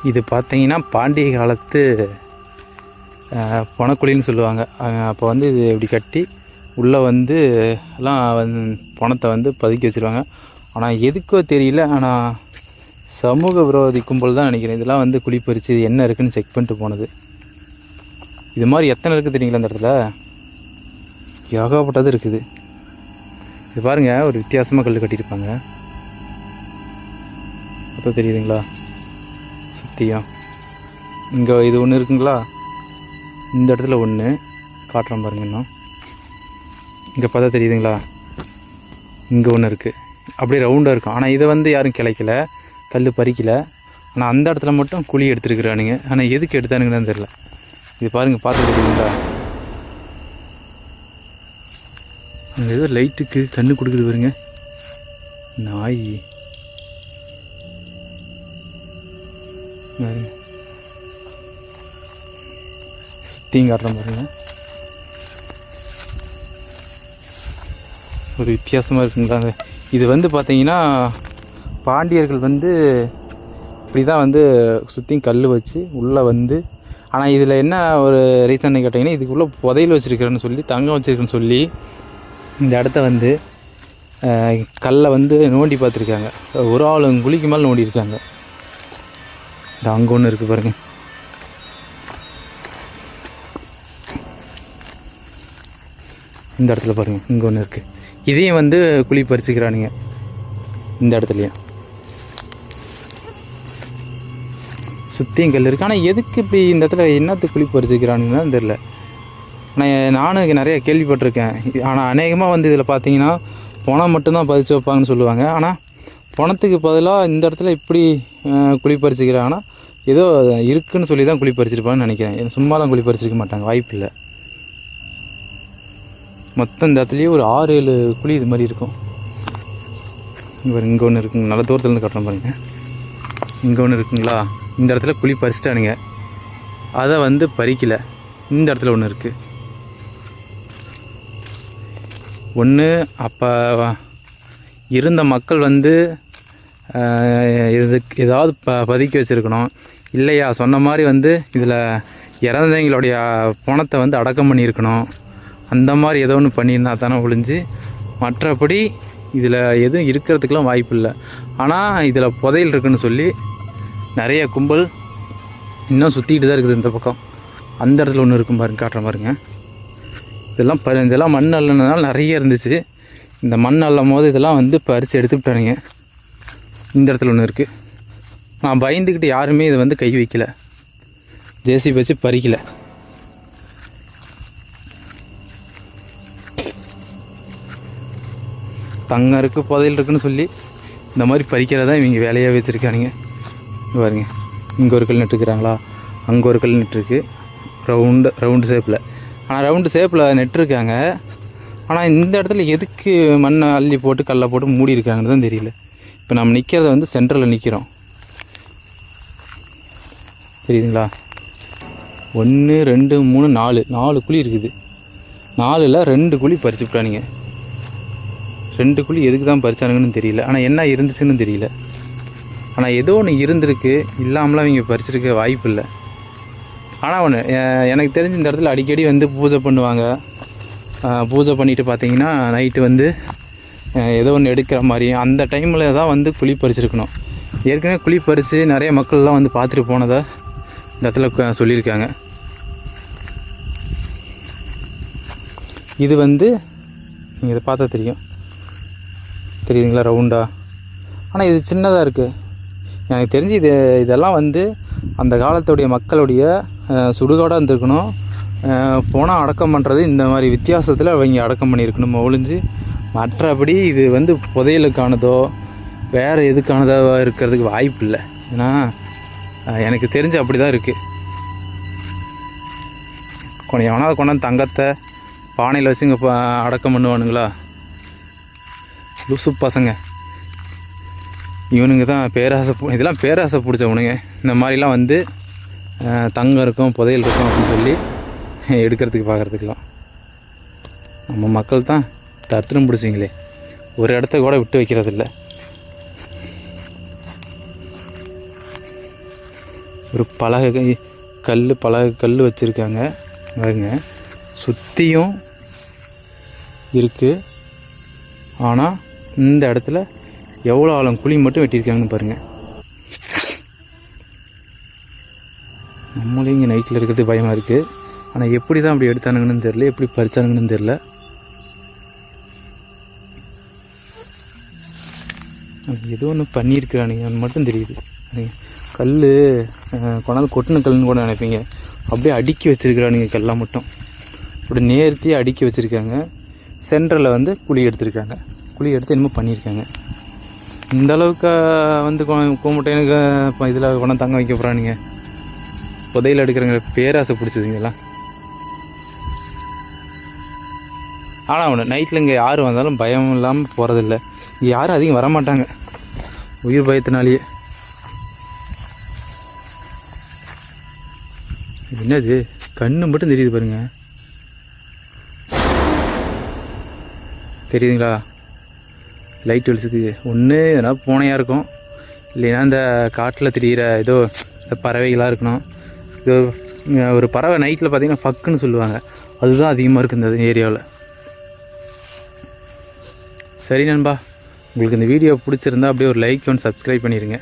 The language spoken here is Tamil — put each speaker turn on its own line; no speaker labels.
இது பார்த்தீங்கன்னா பாண்டிய காலத்து பணக்குழின்னு சொல்லுவாங்க. அப்போ வந்து இது இப்படி கட்டி உள்ளே வந்து எல்லாம் பணத்தை வந்து பதுக்கி வச்சுருவாங்க. ஆனால் எதுக்கோ தெரியல, ஆனால் சமூக விரோதி கும்பல் தான் நினைக்கிறேன். இதெல்லாம் வந்து குழி பறித்து இது என்ன இருக்குதுன்னு செக் பண்ணிட்டு போனது. இது மாதிரி எத்தனை இருக்குது தெரியுங்களா இந்த இடத்துல? ஏகப்பட்டது இருக்குது. இது பாருங்கள், ஒரு வித்தியாசமாக கல் கட்டியிருப்பாங்க. அப்போ தெரியுதுங்களா சுற்றியும்? இங்கே இது ஒன்று இருக்குங்களா, இந்த இடத்துல ஒன்று காட்டுறேன் பாருங்க. இன்னும் இங்கே பார்த்தா தெரியுதுங்களா, இங்கே ஒன்று இருக்குது, அப்படியே ரவுண்டாக இருக்கும். ஆனால் இதை வந்து யாரும் கிளைக்கலை, கல் பறிக்கலை. ஆனால் அந்த இடத்துல மட்டும் குழி எடுத்துருக்குறானுங்க. ஆனால் எதுக்கு எடுத்தானுங்கன்னு தெரில. இது பாருங்கள், பார்த்து தெரியுதுங்களா, அங்கே ஏதோ லைட்டுக்கு கண்ணு கொடுக்குது பாருங்க. நாய் சுற்றியும் காட்டுறேன் பாருங்க. ஒரு வித்தியாசமாக இருக்குங்களா. இது வந்து பார்த்தீங்கன்னா பாண்டியர்கள் வந்து இப்படி தான் வந்து சுற்றியும் கல் வச்சு உள்ளே வந்து, ஆனால் இதில் என்ன ஒரு ரீசன் கேட்டிங்கன்னா, இதுக்குள்ளே புதையல் வச்சுருக்கிறேன்னு சொல்லி, தங்கம் வச்சுருக்குன்னு சொல்லி இந்த இடத்த வந்து கல்லை வந்து நோண்டி பார்த்துருக்காங்க. ஒரு ஆள் குழிக்கு மேலே நோண்டி இருக்காங்க. இந்த அங்கே ஒன்று இருக்குது பாருங்கள். இந்த இடத்துல பாருங்கள், இங்கே ஒன்று இருக்குது. இதையும் வந்து குழி பறிச்சுக்கிறானுங்க இந்த இடத்துலையும். சுற்றியும் கல் இருக்குது. ஆனால் எதுக்கு இப்படி இந்த இடத்துல என்னத்துக்கு குழி பறிச்சுக்கிறானுங்கன்னு தெரில. ஆனால் நானும் நிறைய கேள்விப்பட்டிருக்கேன். ஆனால் அநேகமாக வந்து இதில் பார்த்தீங்கன்னா பணம் மட்டும்தான் பதிச்சு வைப்பாங்கன்னு சொல்லுவாங்க. ஆனால் பணத்துக்கு பதிலாக இந்த இடத்துல இப்படி குழி பறிச்சுக்கிறாங்கன்னா ஏதோ இருக்குதுன்னு சொல்லி தான் குழி பறிச்சிருப்பாங்கன்னு நினைக்கிறேன். சும்மாலாம் குழி பறிச்சிருக்க மாட்டாங்க, வாய்ப்பு இல்லை. மொத்தம் இந்த இடத்துலையே ஒரு 6-7 குழி இது மாதிரி இருக்கும். இங்கே ஒன்று இருக்குங்க, நல்ல தூரத்துலேருந்து கட்டுறோம் பாருங்க. இங்கே ஒன்று இருக்குங்களா, இந்த இடத்துல குழி பறிச்சிட்டானுங்க, அதை வந்து பறிக்கலை. இந்த இடத்துல ஒன்று இருக்குது. ஒன்று அப்போ இருந்த மக்கள் வந்து இதுக்கு ஏதாவது பதுக்கி வச்சுருக்கணும், இல்லையா சொன்ன மாதிரி வந்து இதில் இறந்தவங்களுடைய பணத்தை வந்து அடக்கம் பண்ணியிருக்கணும். அந்த மாதிரி ஏதோ ஒன்று பண்ணியிருந்தா தானே ஒழிஞ்சு, மற்றபடி இதில் எதுவும் இருக்கிறதுக்கெலாம் வாய்ப்பு இல்லை. ஆனால் இதில் புதையல் இருக்குதுன்னு சொல்லி நிறைய கும்பல் இன்னும் சுற்றிக்கிட்டு தான் இருக்குது இந்த பக்கம். அந்த இடத்துல ஒன்று இருக்கும் பாருங்க, காட்டுற பாருங்க. இதெல்லாம் மண் அள்ளினதுனால நிறைய இருந்துச்சு. இந்த மண் அள்ளும் போது இதெல்லாம் வந்து பறித்து எடுத்துக்கிட்டானுங்க. இந்த இடத்துல ஒன்று இருக்குது. நான் பயந்துக்கிட்டு யாருமே இதை வந்து கை வைக்கலை, ஜேசிபி வச்சு பறிக்கலை. தங்கம் இருக்குது, புதையல் இருக்குதுன்னு சொல்லி இந்த மாதிரி பறிக்கிறதான் இவங்க வேலையாக வச்சுருக்கானுங்க. பாருங்க, இங்கே ஒரு கல் நட்டுருக்குறாங்களா, அங்கே ஒரு கல் நட்டுருக்கு, ரவுண்டு ஷேப்பில். ஆனால் ரவுண்டு ஷேப்பில் நட்டுருக்காங்க. ஆனால் இந்த இடத்துல எதுக்கு மண்ணை அள்ளி போட்டு கல்லை போட்டு மூடி இருக்காங்கன்னு தான் தெரியல. இப்போ நம்ம நிற்கிறத வந்து சென்டரில் நிற்கிறோம், தெரியுதுங்களா? 1 2 3 4 குழி இருக்குது. 4ல் 2 குழி பறிச்சு விட்டானுங்க. 2 குழி எதுக்கு தான் பறிச்சானுங்கன்னு தெரியல. ஆனால் என்ன இருந்துச்சுன்னு தெரியல. ஆனால் ஏதோ ஒன்று இருந்திருக்கு, இல்லாமலாம் இவங்க பறிச்சிருக்க வாய்ப்பு இல்லை. ஆனால் ஒன்று எனக்கு தெரிஞ்சு இந்த இடத்துல அடிக்கடி வந்து பூஜை பண்ணுவாங்க. பூஜை பண்ணிவிட்டு பார்த்தீங்கன்னா நைட்டு வந்து ஏதோ ஒன்று எடுக்கிற மாதிரி அந்த டைமில் தான் வந்து குழி பறிச்சிருக்கணும். ஏற்கனவே குழி பறித்து நிறைய மக்கள்லாம் வந்து பார்த்துட்டு போனதை இந்த இடத்துல சொல்லியிருக்காங்க. இது வந்து நீங்கள் இதை பார்த்தா தெரியுதுங்களா, ரவுண்டாக. ஆனால் இது சின்னதாக இருக்குது. எனக்கு தெரிஞ்சு இதெல்லாம் வந்து அந்த காலத்துடைய மக்களுடைய சுடுகாடாக இருந்திருக்கணும். போனால் அடக்கம் பண்ணுறது இந்த மாதிரி வித்தியாசத்தில் அவங்க அடக்கம் பண்ணியிருக்கணும் ஒழிஞ்சு, மற்றபடி இது வந்து புதையலுக்கானதோ வேறு எதுக்கானதோ இருக்கிறதுக்கு வாய்ப்பு இல்லை. ஏன்னா எனக்கு தெரிஞ்சு அப்படி தான் இருக்குது. எவனாவது கொண்டாந்து தங்கத்தை பானையில் வச்சு இங்கே அடக்கம் பண்ணுவானுங்களா? லூசு பசங்க இவனுங்க தான். இதெல்லாம் பேராசை பிடிச்சவனுங்க. இந்த மாதிரிலாம் வந்து தங்கம் இருக்கும், புதையல் இருக்கும் அப்படின்னு சொல்லி எடுக்கிறதுக்கு பார்க்குறதுக்கெலாம். நம்ம மக்கள் தான் தத்துரும் பிடிச்சிங்களே, ஒரு இடத்த கூட விட்டு வைக்கிறதில்ல. ஒரு பலகை கல் வச்சுருக்காங்க பாருங்க. சுற்றியும் இருக்குது. ஆனால் இந்த இடத்துல எவ்வளோ ஆழம் குழி மட்டும் வெட்டியிருக்காங்கன்னு பாருங்கள். நம்மளும் இங்கே நைட்டில் இருக்கிறது பயமாக இருக்குது. ஆனால் எப்படி தான் அப்படி எடுத்தானுங்கன்னு தெரில, எப்படி பறிச்சானுங்கன்னு தெரில. ஏதோ ஒன்று பண்ணியிருக்கிறானுங்க மட்டும் தெரியுது. கல் கொண்டாந்து கொட்டின கல்லுன்னு கூட நினைப்பீங்க. அப்படியே அடுக்கி வச்சுருக்கிறானுங்க கல்லாம் மட்டும். அப்படி நேர்த்தியாக அடுக்கி வச்சுருக்காங்க. சென்டரில் வந்து குழி எடுத்திருக்காங்க. குழி எடுத்து என்னமோ பண்ணியிருக்காங்க. இந்த அளவுக்கு வந்து கோமுட்டையனுக்கு இப்போ இதில் கொண்டாந்து தங்க வைக்க போகிறானுங்க. புதையில் எடுக்கிறவங்க பேராசை பிடிச்சதுங்கெல்லாம். ஆனால் ஒன்று, நைட்டில் இங்கே யார் வந்தாலும் பயம் இல்லாமல் போகிறதில்ல. இங்கே யாரும் அதிகம் வரமாட்டாங்க உயிர் பயத்தினாலேயே. என்னது கண்ணு மட்டும் தெரியுது பாருங்க. தெரியுதுங்களா? லைட் வெளிச்சது. ஒன்று எதனா பூனையாக இருக்கும், இல்லைன்னா இந்த காட்டில் திரிகிற ஏதோ இந்த பறவைகளாக இருக்கணும். ஏதோ ஒரு பறவை நைட்டில் பார்த்திங்கன்னா ஃபக்குன்னு சொல்லுவாங்க, அதுதான் அதிகமாக இருக்குது இந்த ஏரியாவில். சரி நண்பா, உங்களுக்கு இந்த வீடியோ பிடிச்சிருந்தா அப்படியே ஒரு லைக் ஒன்று சப்ஸ்கிரைப் பண்ணிடுங்க.